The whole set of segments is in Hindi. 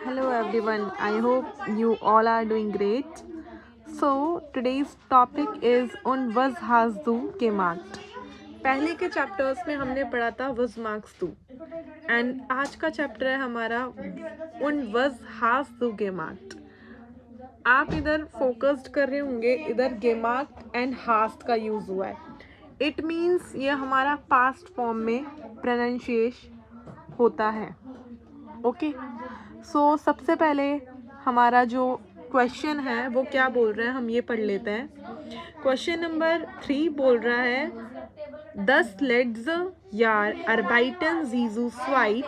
Hello everyone, I hope you all are doing great. So today's topic is on was has do gemacht. पहले के चैप्टर्स में हमने पढ़ा था was marks do एंड आज का चैप्टर है हमारा उन was has do gemacht. आप इधर फोकस्ड कर रहे होंगे, इधर gemacht एंड hast का यूज हुआ है. इट मीन्स ये हमारा पास्ट फॉर्म में प्रोनाउंसिएशन होता है. ओके सो सबसे पहले हमारा जो क्वेश्चन है वो क्या बोल रहा है हम ये पढ़ लेते हैं. क्वेश्चन नंबर 3 बोल रहा है 10 लेट्स यार अर्बाइटन जीजू स्वाइट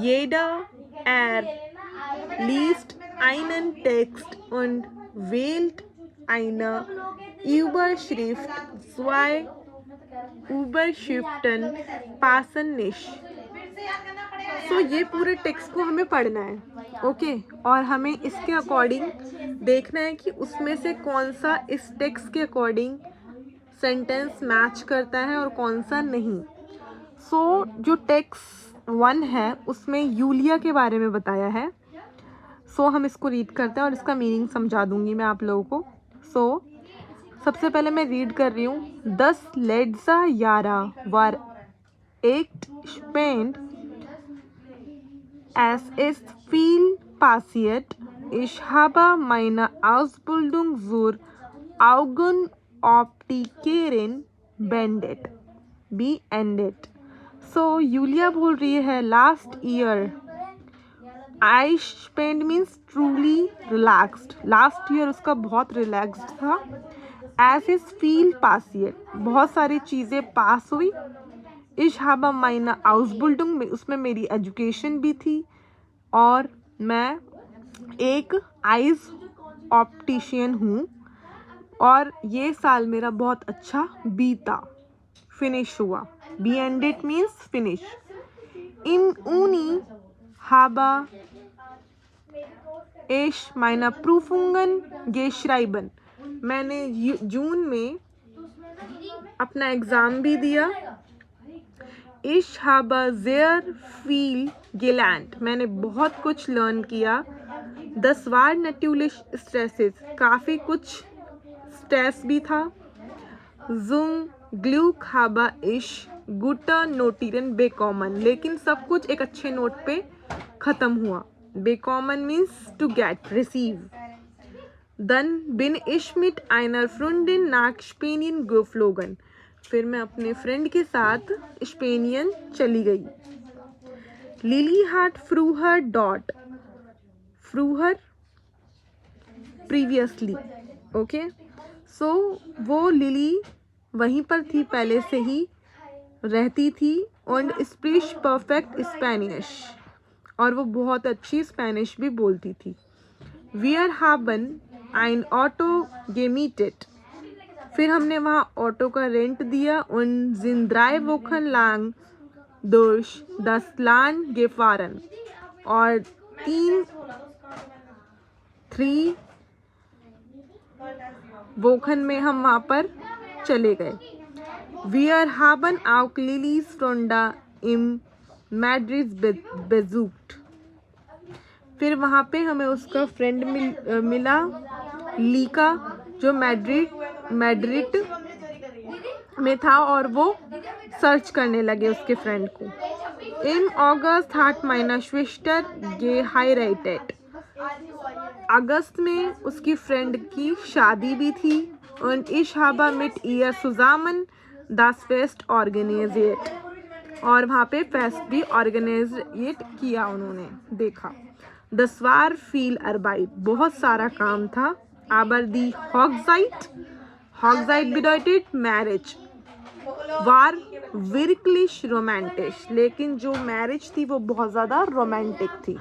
jeder liest einen Text und wählt eine Überschrift. Zwei Überschriften passen nicht. सो ये पूरे टेक्स्ट को हमें पढ़ना है. ओके और हमें इसके अकॉर्डिंग देखना है कि उसमें से कौन सा इस टेक्स्ट के अकॉर्डिंग सेंटेंस मैच करता है और कौन सा नहीं. सो जो टेक्स्ट 1 है उसमें यूलिया के बारे में बताया है. सो हम इसको रीड करते हैं और इसका मीनिंग समझा दूंगी मैं आप लोगों को. सो सबसे पहले मैं रीड कर रही हूँ. 10 लेट्सा यारा वर एक्ट स्पेंड Es ist viel passiert. Ich habe meine Ausbildung zur Augenoptikerin beendet. So Julia बोल रही है last year I spent means truly relaxed. Last year उसका बहुत relaxed था. As is viel passiert बहुत सारी चीज़ें पास हुई. Ich habe meine Ausbildung उसमें मेरी एजुकेशन भी थी और मैं एक आइज ऑप्टिशियन हूँ और ये साल मेरा बहुत अच्छा बीता. फिनिश हुआ. B ended means finish. इन uni habe ich meine Prüfungen geschrieben. मैंने जून में अपना एग्ज़ाम भी दिया. Ich habe sehr viel gelernt. मैंने बहुत कुछ लर्न किया. Das war natürlich stresses. काफ़ी कुछ स्ट्रेस भी था. Zum Glück habe ich gute Notieren bekommen. लेकिन सब कुछ एक अच्छे नोट पे ख़त्म हुआ. Bekommen means to get, receive. Dann bin ich mit einer Freundin nach Spanien geflogen. फिर मैं अपने फ्रेंड के साथ स्पेनियन चली गई. लिली हार्ट फ्रूहर डॉट फ्रूहर प्रीवियसली. ओके सो वो लिली वहीं पर थी, पहले से ही रहती थी. और स्पीच परफेक्ट स्पेनिश और वो बहुत अच्छी स्पेनिश भी बोलती थी. Wir haben ein Auto gemietet. फिर हमने वहाँ ऑटो का रेंट दिया. उन sind 3 Wochen lang durch das Land gefahren और 3 Wochen में हम वहाँ पर चले गए. Wir haben auch Lilis Freunde im Madrid besucht. फिर वहाँ पे हमें उसका फ्रेंड मिला लीका जो मैड्रिड में था और वो सर्च करने लगे उसके फ्रेंड को. इन अगस्त hat meine Schwester geheiratet. अगस्त में उसकी फ्रेंड की शादी भी थी. und ich habe mit ihr zusammen das Fest organisiert. और वहाँ पे फेस्ट भी ऑर्गेनाइज किया उन्होंने. देखा. Das war viel Arbeit. बहुत सारा काम था. aber die Hochzeit bedeutet marriage war wirklich romantisch. लेकिन जो मैरिज थी वो बहुत ज़्यादा रोमांटिक थी.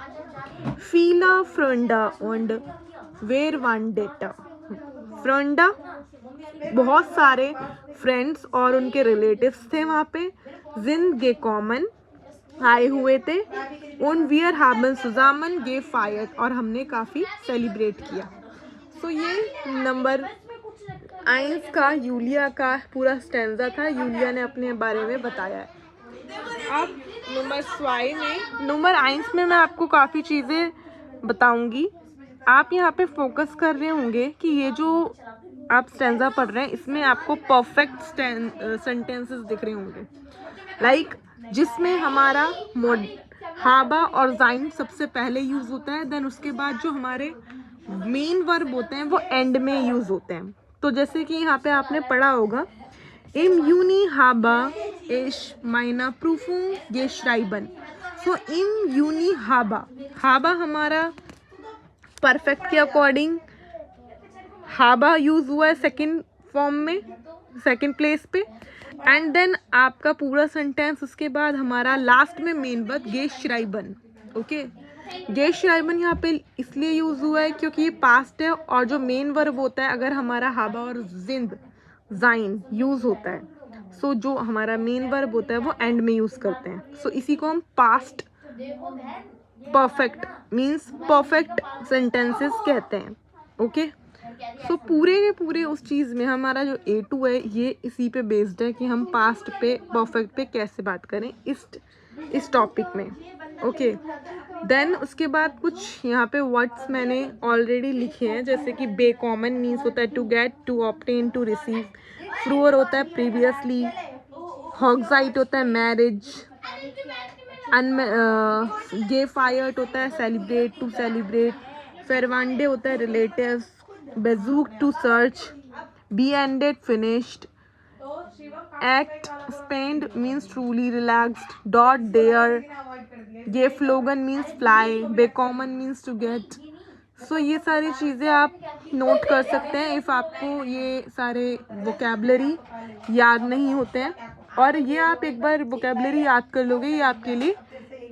viele Freunde und Verwandte. Freunde बहुत सारे फ्रेंड्स और उनके रिलेटिव्स थे वहाँ पे. sind gekommen आए हुए थे. und wir haben zusammen gefeiert और हमने काफ़ी सेलिब्रेट किया. सो ये नंबर 1 का यूलिया का पूरा स्टैंजा था. यूलिया ने अपने बारे में बताया है. अब नंबर 1 में मैं आपको काफ़ी चीज़ें बताऊंगी। आप यहाँ पे फोकस कर रहे होंगे कि ये जो आप स्टैंजा पढ़ रहे हैं इसमें आपको परफेक्ट सेंटेंसेस दिख रहे होंगे, लाइक जिसमें हमारा हाबा और जाइन सबसे पहले यूज होता है, देन उसके बाद जो हमारे मेन वर्ब होते हैं वो एंड में यूज होते हैं। तो जैसे कि यहाँ पे आपने पढ़ा होगा, इम यूनी हाबा इश माइना प्रूफुंग geschrieben। सो इम यूनी हाबा, हाबा हमारा परफेक्ट के अकॉर्डिंग हाबा यूज हुआ है सेकंड फॉर्म में, सेकंड प्लेस पे, एंड देन आपका पूरा सेंटेंस उसके बाद हमारा लास्ट में main verb geschrieben। Okay, geschrieben यहाँ पे इसलिए यूज हुआ है क्योंकि ये पास्ट है, और जो मेन वर्ब होता है अगर हमारा हाबा और जिंद जाइन यूज होता है, सो जो हमारा मेन वर्ब होता है वो एंड में यूज करते हैं। सो इसी को हम past perfect means perfect sentences कहते हैं। ओके, सो पूरे के पूरे उस चीज़ में हमारा जो A2 है ये इसी पे बेस्ड है कि हम पास्ट पे परफेक्ट पे कैसे बात करें इस टॉपिक में। ओके, देन उसके बाद कुछ यहाँ पे वर्ड्स मैंने ऑलरेडी लिखे हैं, जैसे कि बे कॉमन मीन्स होता है to get, to obtain, to receive, फ्रूअर होता है प्रीवियसली, हॉगजाइट होता है मैरिज, गे फायर्ड होता है सेलिब्रेट, टू सेलिब्रेट, फेरवांडे होता है रिलेटिव्स, बेजूक टू सर्च, बी एंडेड फिनिश्ड, एक्ट स्पेंड मीन्स ट्रूली रिलैक्स्ड, डॉट देयर, गे फ्लोगन मीन्स फ्लाई, बे कॉमन मीन्स टू गेट। सो ये सारी चीज़ें आप नोट कर सकते हैं इफ़ आपको ये सारे वोकेबलरी याद नहीं होते हैं, और ये आप एक बार वोकेबलरी याद कर लोगे ये आपके लिए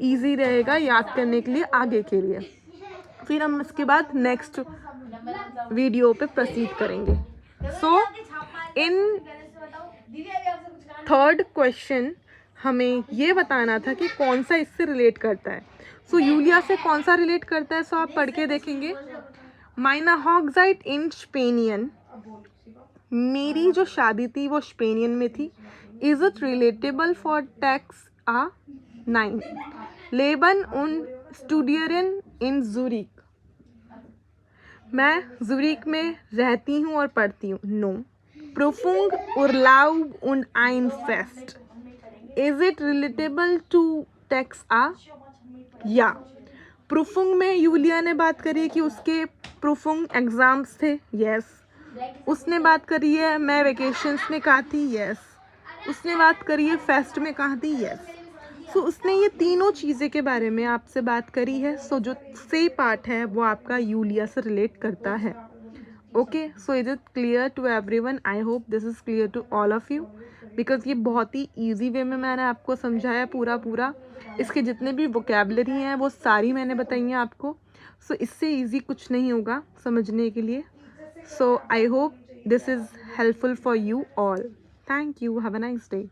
इजी रहेगा याद करने के लिए आगे के लिए। फिर हम इसके बाद नेक्स्ट वीडियो पे प्रोसीड करेंगे। सो इन थर्ड क्वेश्चन हमें ये बताना था कि कौन सा इससे रिलेट करता है। सो यूलिया से कौन सा रिलेट करता है, सो आप पढ़ के देखेंगे। माइना हॉगजाइट इन स्पेनियन, मेरी जो शादी थी वो स्पेनियन में थी। Is it relatable for tax आ 9, लेबन उन स्टूडियरन इन जूरिक, मैं जूरिक में रहती हूँ और पढ़ती हूँ। नो, प्रोफुंग उर्लाउब उन आइन फेस्ट, is it relatable to tax आ, या प्रूफुंग में यूलिया ने बात करी है कि उसके प्रूफुंग एग्जाम्स थे, यस। उसने बात करी है मैं वेकेशंस में कहा थी, यस। उसने बात करी है फेस्ट में कहा थी, यस। सो उसने ये तीनों चीज़ें के बारे में आपसे बात करी है। सो जो से पार्ट है वो आपका यूलिया से रिलेट करता है। Okay, so is it clear to everyone? I hope this is clear to all of you, because ये बहुत ही ईजी वे में मैंने आपको समझाया पूरा। इसके जितने भी वोकेबलरी हैं वो सारी मैंने बताई हैं आपको। सो इससे ईजी कुछ नहीं होगा समझने के लिए। So I hope this is helpful for you all. Thank you, have a nice day.